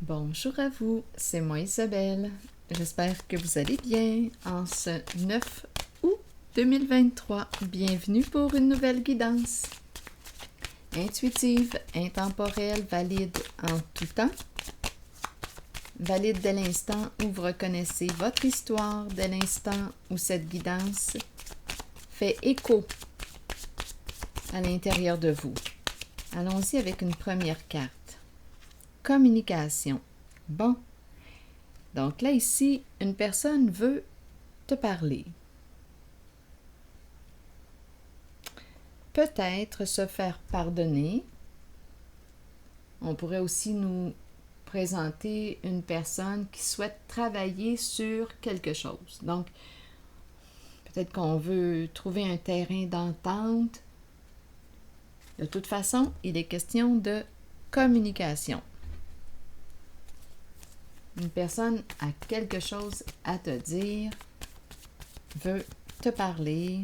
Bonjour à vous, c'est moi Isabelle. J'espère que vous allez bien en ce 9 août 2023. Bienvenue pour une nouvelle guidance. Intuitive, intemporelle, valide en tout temps. Valide dès l'instant où vous reconnaissez votre histoire, dès l'instant où cette guidance fait écho à l'intérieur de vous. Allons-y avec une première carte. Communication. Bon. Donc là, ici, une personne veut te parler. Peut-être se faire pardonner. On pourrait aussi nous présenter une personne qui souhaite travailler sur quelque chose. Donc, peut-être qu'on veut trouver un terrain d'entente. De toute façon, il est question de communication. Une personne a quelque chose à te dire, veut te parler.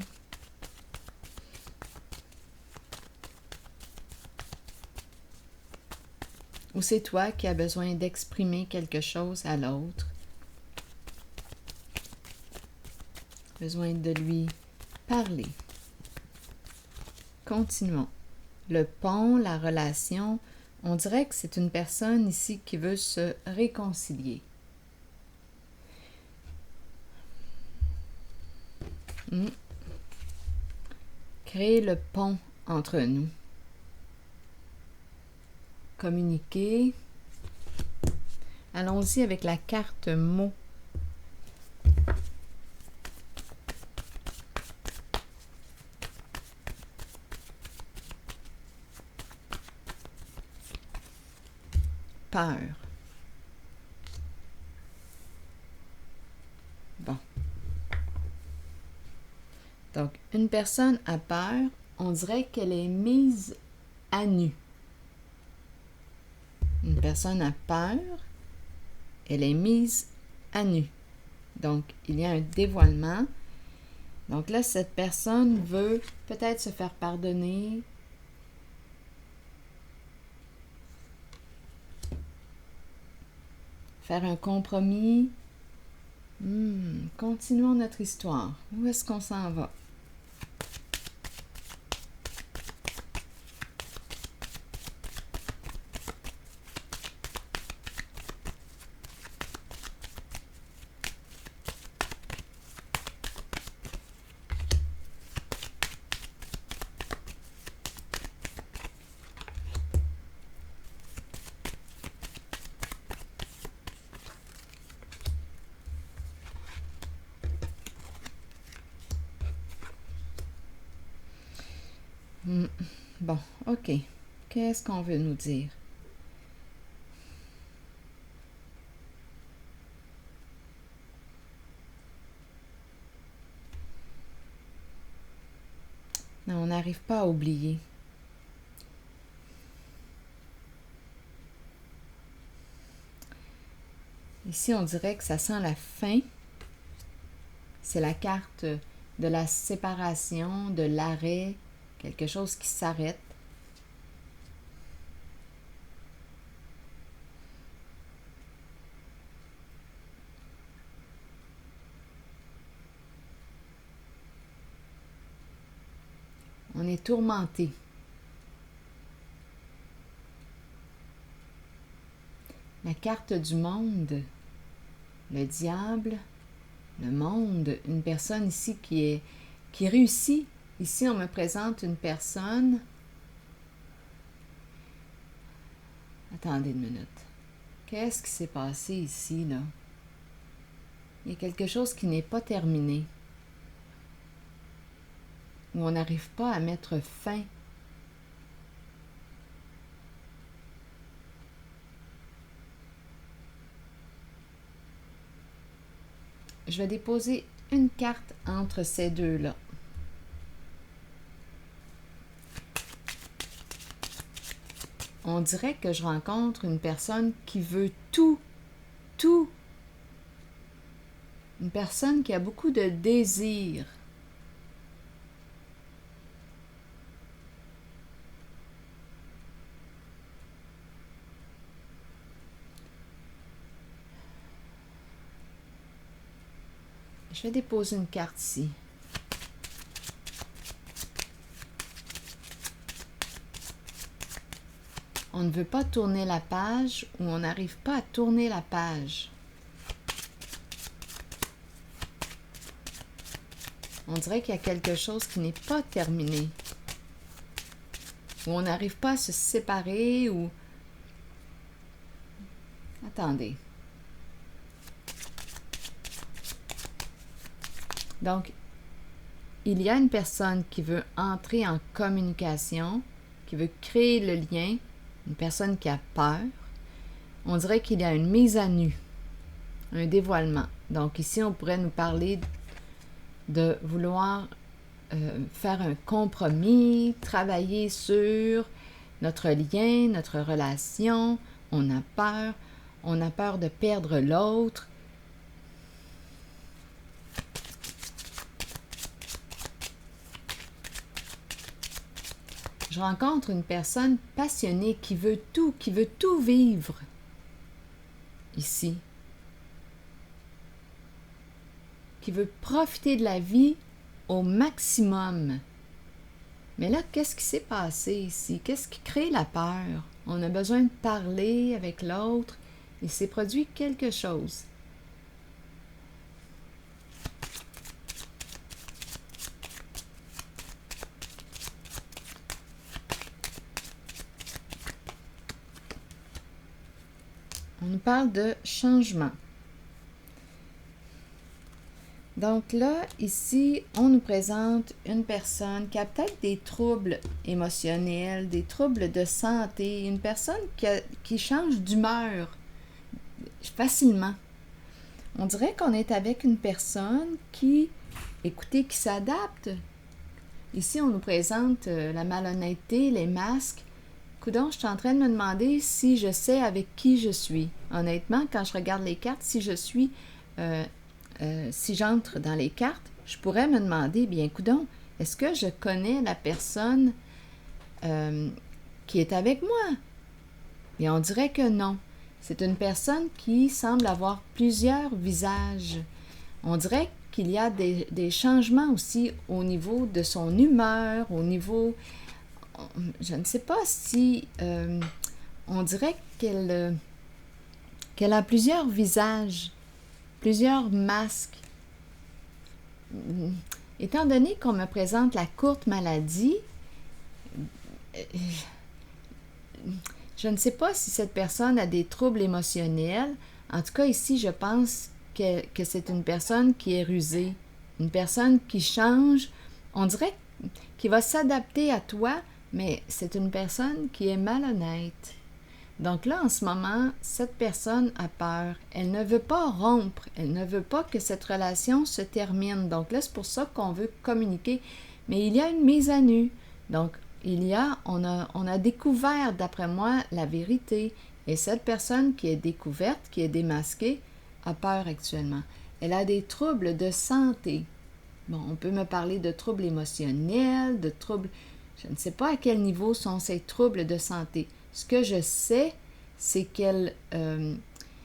Ou c'est toi qui as besoin d'exprimer quelque chose à l'autre. Besoin de lui parler. Continuons. Le pont, la relation, on dirait que c'est une personne ici qui veut se réconcilier. Créer le pont entre nous. Communiquer. Allons-y avec la carte mots. Peur. Bon. Donc, une personne a peur, on dirait qu'elle est mise à nu. Une personne a peur, elle est mise à nu. Donc, il y a un dévoilement. Donc là, cette personne veut peut-être se faire pardonner. Faire un compromis. Continuons notre histoire. Où est-ce qu'on s'en va? Bon, ok. Qu'est-ce qu'on veut nous dire? Non, on n'arrive pas à oublier. Ici, on dirait que ça sent la fin. C'est la carte de la séparation, de l'arrêt, quelque chose qui s'arrête. On est tourmenté. La carte du monde, le diable, le monde, une personne ici qui réussit. Ici, on me présente une personne. Attendez une minute. Qu'est-ce qui s'est passé ici, là? Il y a quelque chose qui n'est pas terminé. Où on n'arrive pas à mettre fin. Je vais déposer une carte entre ces deux-là. On dirait que je rencontre une personne qui veut tout. Une personne qui a beaucoup de désirs. Je vais déposer une carte ici. On ne veut pas tourner la page ou on n'arrive pas à tourner la page. On dirait qu'il y a quelque chose qui n'est pas terminé. Ou on n'arrive pas à se séparer ou... Attendez. Donc, il y a une personne qui veut entrer en communication, qui veut créer le lien, une personne qui a peur. On dirait qu'il y a une mise à nu, un dévoilement. Donc ici, on pourrait nous parler de vouloir faire un compromis, travailler sur notre lien, notre relation. On a peur de perdre l'autre. Je rencontre une personne passionnée qui veut tout vivre ici, qui veut profiter de la vie au maximum. Mais là, qu'est-ce qui s'est passé ici? Qu'est-ce qui crée la peur? On a besoin de parler avec l'autre. Il s'est produit quelque chose. On nous parle de changement. Donc là, ici, on nous présente une personne qui a peut-être des troubles émotionnels, des troubles de santé, une personne qui change d'humeur facilement. On dirait qu'on est avec une personne qui, écoutez, qui s'adapte. Ici, on nous présente la malhonnêteté, les masques. Coudonc, je suis en train de me demander si je sais avec qui je suis. Honnêtement, quand je regarde les cartes, si j'entre dans les cartes, je pourrais me demander, bien, coudonc, est-ce que je connais la personne qui est avec moi? Et on dirait que non. C'est une personne qui semble avoir plusieurs visages. On dirait qu'il y a des changements aussi au niveau de son humeur, au niveau... Je ne sais pas si... on dirait qu'elle a plusieurs visages, plusieurs masques. Étant donné qu'on me présente la courte maladie, je ne sais pas si cette personne a des troubles émotionnels. En tout cas, ici, je pense que c'est une personne qui est rusée, une personne qui change. On dirait qu'il va s'adapter à toi, mais c'est une personne qui est malhonnête. Donc là, en ce moment, cette personne a peur. Elle ne veut pas rompre. Elle ne veut pas que cette relation se termine. Donc là, c'est pour ça qu'on veut communiquer. Mais il y a une mise à nu. Donc, on a découvert, d'après moi, la vérité. Et cette personne qui est découverte, qui est démasquée, a peur actuellement. Elle a des troubles de santé. Bon, on peut me parler de troubles émotionnels, de troubles... Je ne sais pas à quel niveau sont ces troubles de santé. Ce que je sais, c'est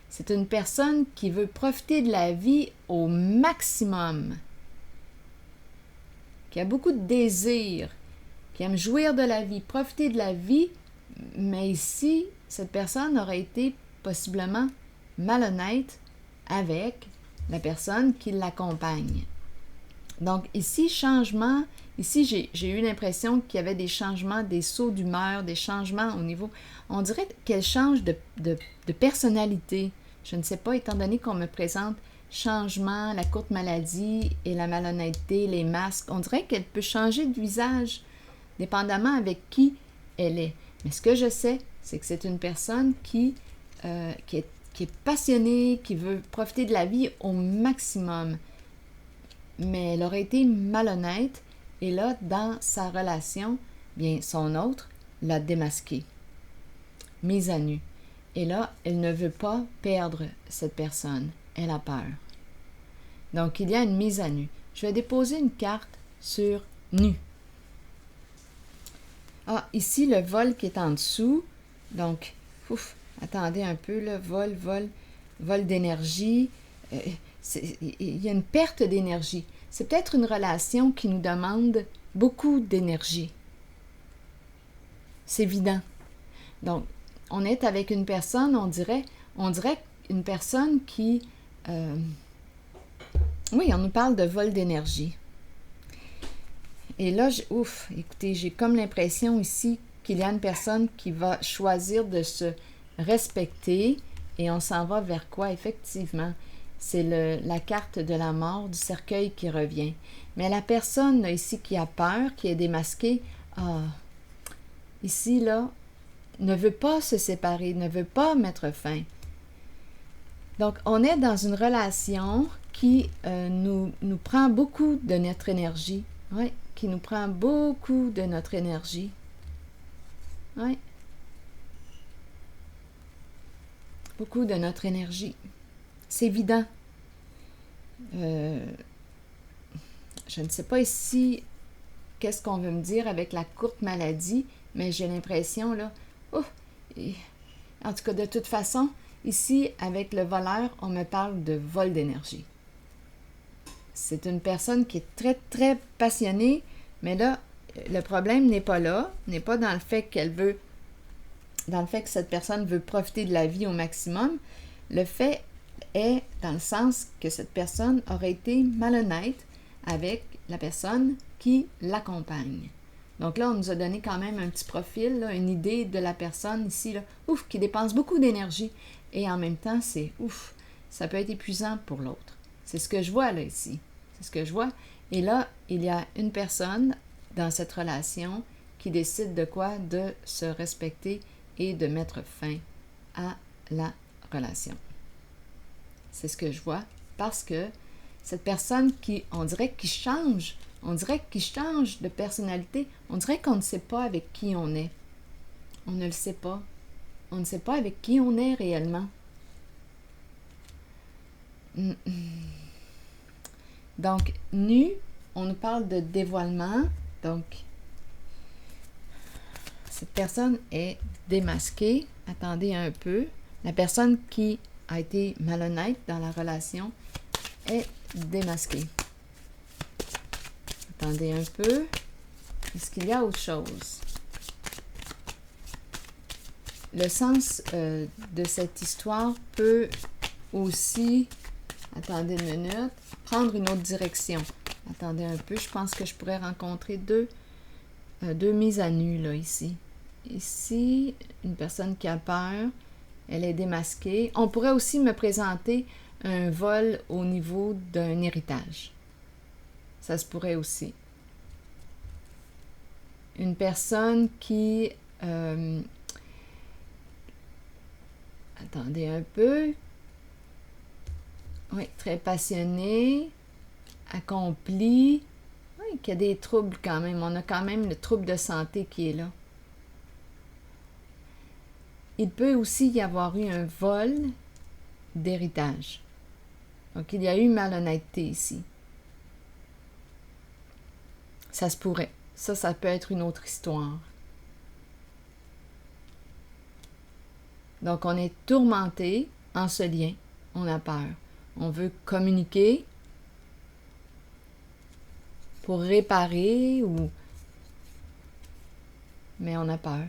c'est une personne qui veut profiter de la vie au maximum, qui a beaucoup de désirs, qui aime jouir de la vie, profiter de la vie, mais ici, cette personne aurait été possiblement malhonnête avec la personne qui l'accompagne. Donc ici, changement, ici j'ai eu l'impression qu'il y avait des changements, des sauts d'humeur, des changements au niveau... On dirait qu'elle change de personnalité. Je ne sais pas, étant donné qu'on me présente changement, la courte maladie et la malhonnêteté, les masques, on dirait qu'elle peut changer de visage, dépendamment avec qui elle est. Mais ce que je sais, c'est que c'est une personne qui est passionnée, qui veut profiter de la vie au maximum. Mais elle aurait été malhonnête et là, dans sa relation, bien, son autre l'a démasquée, mise à nu. Et là, elle ne veut pas perdre cette personne. Elle a peur. Donc, il y a une mise à nu. Je vais déposer une carte sur nu. Ah, ici, le vol qui est en dessous. Donc, attendez un peu, le vol d'énergie. il y a une perte d'énergie. C'est peut-être une relation qui nous demande beaucoup d'énergie. C'est évident. Donc, on est avec une personne, on dirait une personne qui... oui, on nous parle de vol d'énergie. Et là, écoutez, j'ai comme l'impression ici qu'il y a une personne qui va choisir de se respecter et on s'en va vers quoi? Effectivement, c'est la carte de la mort, du cercueil qui revient. Mais la personne là, ici qui a peur, qui est démasquée, ici, là, ne veut pas se séparer, ne veut pas mettre fin. Donc, on est dans une relation qui nous prend beaucoup de notre énergie. Oui, qui nous prend beaucoup de notre énergie. Oui. Beaucoup de notre énergie. C'est évident. Je ne sais pas ici qu'est-ce qu'on veut me dire avec la courte maladie, mais j'ai l'impression, là, en tout cas, de toute façon, ici, avec le voleur, on me parle de vol d'énergie. C'est une personne qui est très, très passionnée, mais là, le problème n'est pas là, n'est pas dans le fait qu'elle veut, dans le fait que cette personne veut profiter de la vie au maximum. Le fait est dans le sens que cette personne aurait été malhonnête avec la personne qui l'accompagne. Donc là, on nous a donné quand même un petit profil, là, une idée de la personne ici, là, qui dépense beaucoup d'énergie. Et en même temps, ça peut être épuisant pour l'autre. C'est ce que je vois là ici. C'est ce que je vois. Et là, il y a une personne dans cette relation qui décide de quoi? De se respecter et de mettre fin à la relation. C'est ce que je vois parce que cette personne on dirait qu'il change de personnalité, on dirait qu'on ne sait pas avec qui on est. On ne le sait pas. On ne sait pas avec qui on est réellement. Donc, nu, on nous parle de dévoilement. Donc, cette personne est démasquée. Attendez un peu. La personne qui a été malhonnête dans la relation est démasquée. Attendez un peu. Est-ce qu'il y a autre chose? Le sens de cette histoire peut aussi, attendez une minute, prendre une autre direction. Attendez un peu, je pense que je pourrais rencontrer deux mises à nu, là, ici. Ici, une personne qui a peur, elle est démasquée. On pourrait aussi me présenter un vol au niveau d'un héritage. Ça se pourrait aussi. Une personne qui... attendez un peu. Oui, très passionnée, accomplie. Oui, qui a des troubles quand même. On a quand même le trouble de santé qui est là. Il peut aussi y avoir eu un vol d'héritage. Donc, il y a eu malhonnêteté ici. Ça se pourrait. Ça peut être une autre histoire. Donc, on est tourmenté en ce lien. On a peur. On veut communiquer pour réparer mais on a peur.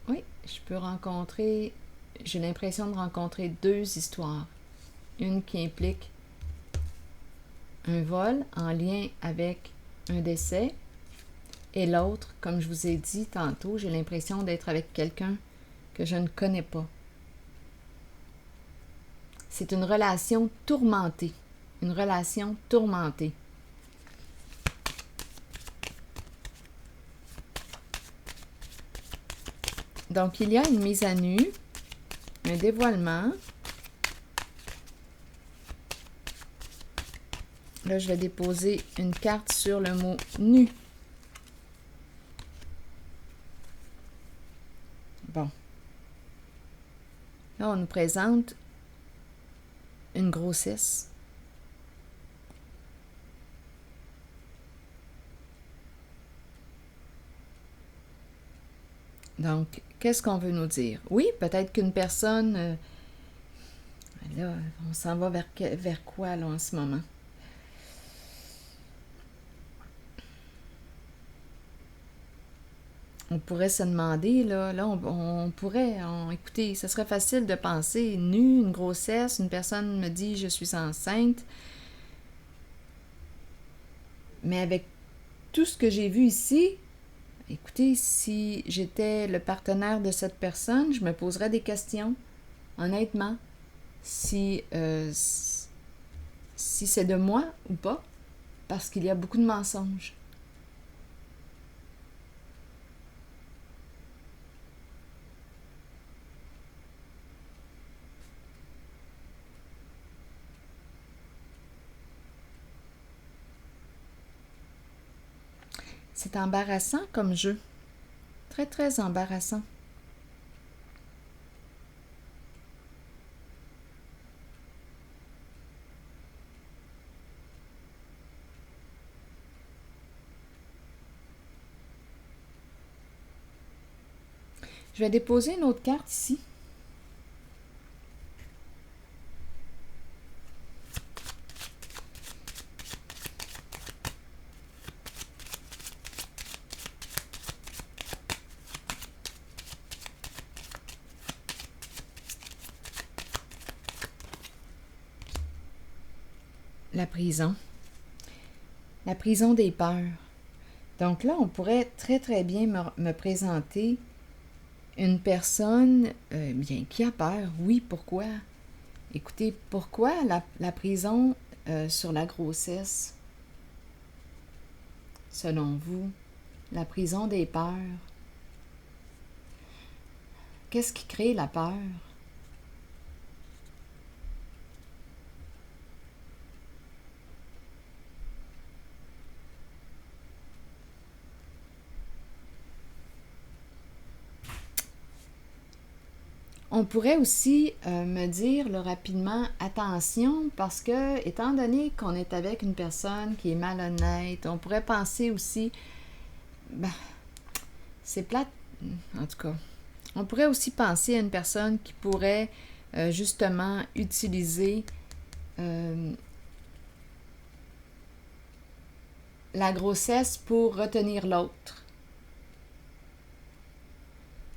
Oui, j'ai l'impression de rencontrer deux histoires. Une qui implique un vol en lien avec un décès et l'autre, comme je vous ai dit tantôt, j'ai l'impression d'être avec quelqu'un que je ne connais pas. C'est une relation tourmentée. Une relation tourmentée. Donc, il y a une mise à nu, un dévoilement. Là, je vais déposer une carte sur le mot nu. Bon. Là, on nous présente une grossesse. Donc, qu'est-ce qu'on veut nous dire? Oui, peut-être qu'une personne... là, on s'en va vers quoi, là, en ce moment? On pourrait se demander, là on pourrait, écoutez, ce serait facile de penser, une grossesse, une personne me dit je suis enceinte, mais avec tout ce que j'ai vu ici, écoutez, si j'étais le partenaire de cette personne, je me poserais des questions, honnêtement, si c'est de moi ou pas, parce qu'il y a beaucoup de mensonges. C'est embarrassant comme jeu. Très, très embarrassant. Je vais déposer une autre carte ici. La prison. La prison des peurs. Donc là, on pourrait très très bien me présenter une personne bien qui a peur. Oui, pourquoi? Écoutez, pourquoi la prison sur la grossesse, selon vous? La prison des peurs. Qu'est-ce qui crée la peur? On pourrait aussi me dire là, rapidement, attention, parce que, étant donné qu'on est avec une personne qui est malhonnête, on pourrait penser aussi, ben, c'est plate, en tout cas, on pourrait aussi penser à une personne qui pourrait justement utiliser la grossesse pour retenir l'autre.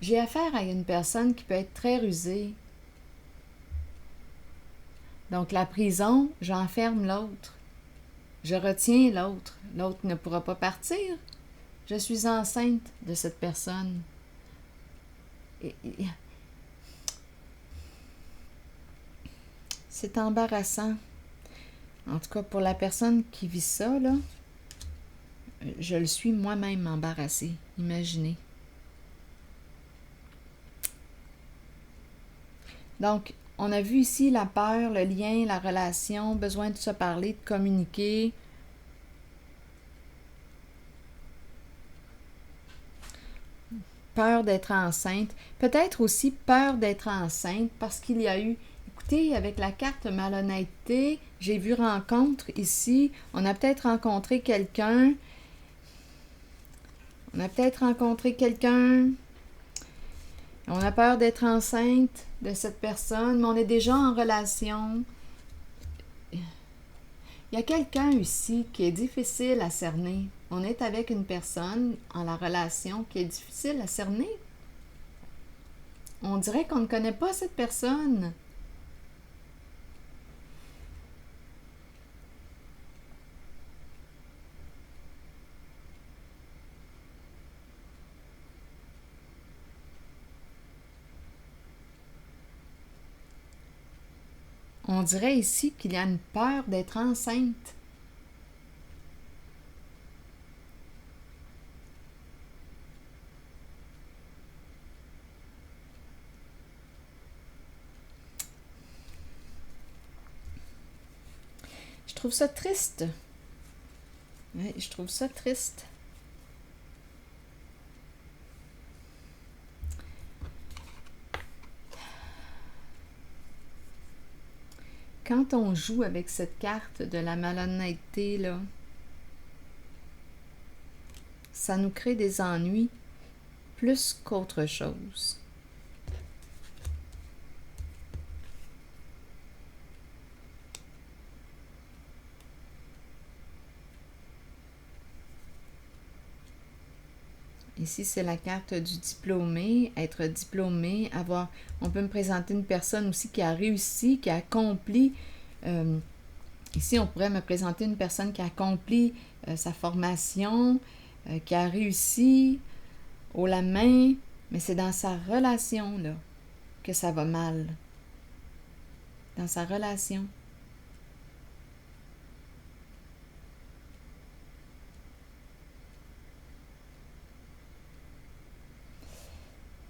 J'ai affaire à une personne qui peut être très rusée. Donc la prison, j'enferme l'autre. Je retiens l'autre. L'autre ne pourra pas partir. Je suis enceinte de cette personne. C'est embarrassant. En tout cas, pour la personne qui vit ça, là, je le suis moi-même embarrassée. Imaginez. Donc, on a vu ici la peur, le lien, la relation, besoin de se parler, de communiquer. Peur d'être enceinte. Peut-être aussi peur d'être enceinte parce qu'il y a eu, écoutez, avec la carte malhonnêteté, j'ai vu rencontre ici. On a peut-être rencontré quelqu'un. On a peut-être rencontré quelqu'un. On a peur d'être enceinte de cette personne, mais on est déjà en relation. Il y a quelqu'un ici qui est difficile à cerner. On est avec une personne en la relation qui est difficile à cerner. On dirait qu'on ne connaît pas cette personne. On dirait ici qu'il y a une peur d'être enceinte. Je trouve ça triste. Oui, je trouve ça triste. Quand on joue avec cette carte de la malhonnêteté, là, ça nous crée des ennuis. plus qu'autre chose. Ici, c'est la carte du diplômé, être diplômé, avoir... On peut me présenter une personne aussi qui a réussi, qui a accompli... ici, on pourrait me présenter une personne qui a accompli sa formation, qui a réussi haut la main, mais c'est dans sa relation, là, que ça va mal. Dans sa relation.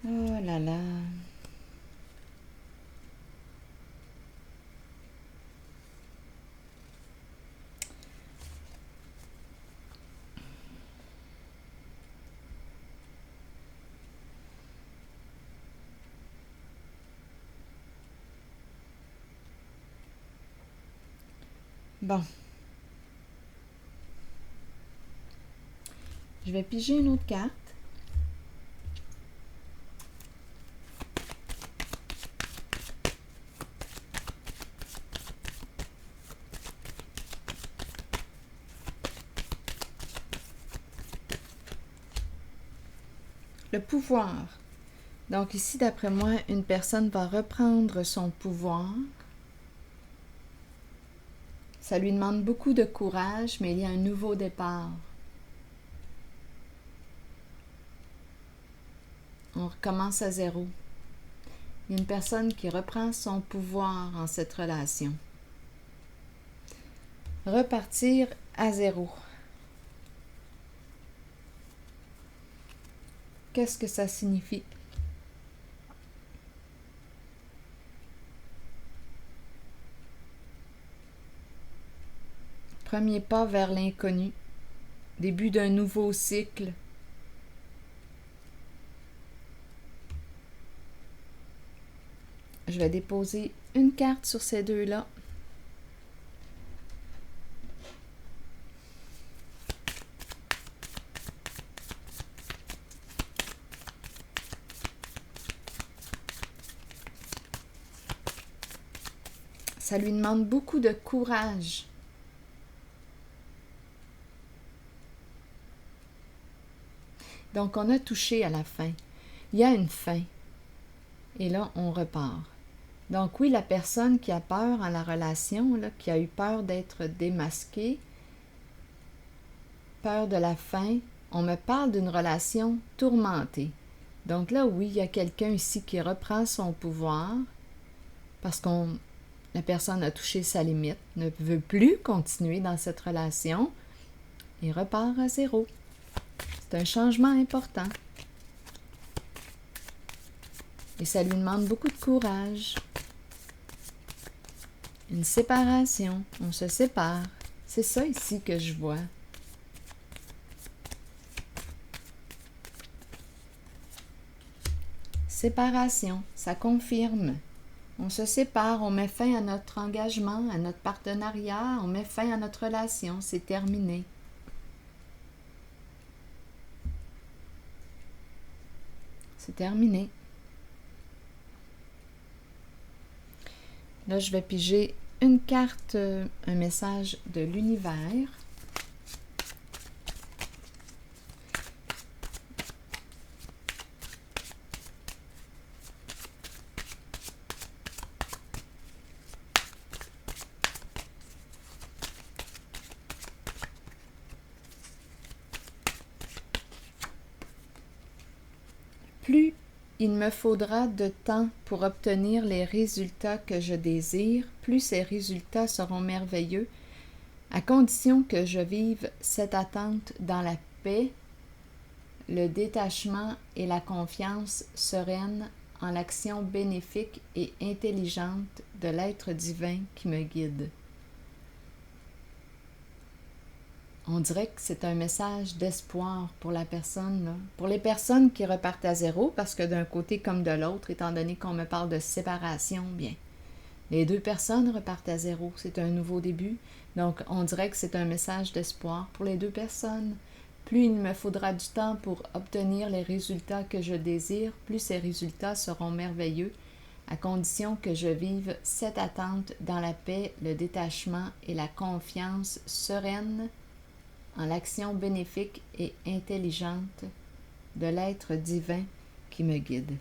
Oh là là. Bon. Je vais piger une autre carte. Le pouvoir. Donc ici, d'après moi, une personne va reprendre son pouvoir. Ça lui demande beaucoup de courage, mais il y a un nouveau départ. On recommence à zéro. Il y a une personne qui reprend son pouvoir en cette relation. Repartir à zéro. Qu'est-ce que ça signifie? Premier pas vers l'inconnu. Début d'un nouveau cycle. Je vais déposer une carte sur ces deux-là. Ça lui demande beaucoup de courage. Donc, on a touché à la fin. Il y a une fin. Et là, on repart. Donc oui, la personne qui a peur en la relation, là, qui a eu peur d'être démasquée, peur de la fin, on me parle d'une relation tourmentée. Donc là, oui, il y a quelqu'un ici qui reprend son pouvoir parce que la personne a touché sa limite, ne veut plus continuer dans cette relation et repart à zéro. C'est un changement important. Et ça lui demande beaucoup de courage. Une séparation. On se sépare. C'est ça ici que je vois. Séparation, ça confirme. On se sépare, on met fin à notre engagement, à notre partenariat, on met fin à notre relation, c'est terminé. C'est terminé. Là, je vais piger une carte, un message de l'univers. Plus il me faudra de temps pour obtenir les résultats que je désire, plus ces résultats seront merveilleux, à condition que je vive cette attente dans la paix, le détachement et la confiance sereine en l'action bénéfique et intelligente de l'être divin qui me guide. On dirait que c'est un message d'espoir pour la personne, là. Pour les personnes qui repartent à zéro, parce que d'un côté comme de l'autre, étant donné qu'on me parle de séparation, bien, les deux personnes repartent à zéro. C'est un nouveau début. Donc, on dirait que c'est un message d'espoir pour les deux personnes. Plus il me faudra du temps pour obtenir les résultats que je désire, plus ces résultats seront merveilleux, à condition que je vive cette attente dans la paix, le détachement et la confiance sereine en l'action bénéfique et intelligente de l'être divin qui me guide.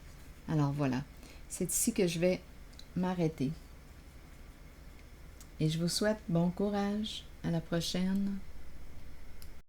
Alors voilà, c'est ici que je vais m'arrêter. Et je vous souhaite bon courage. À la prochaine.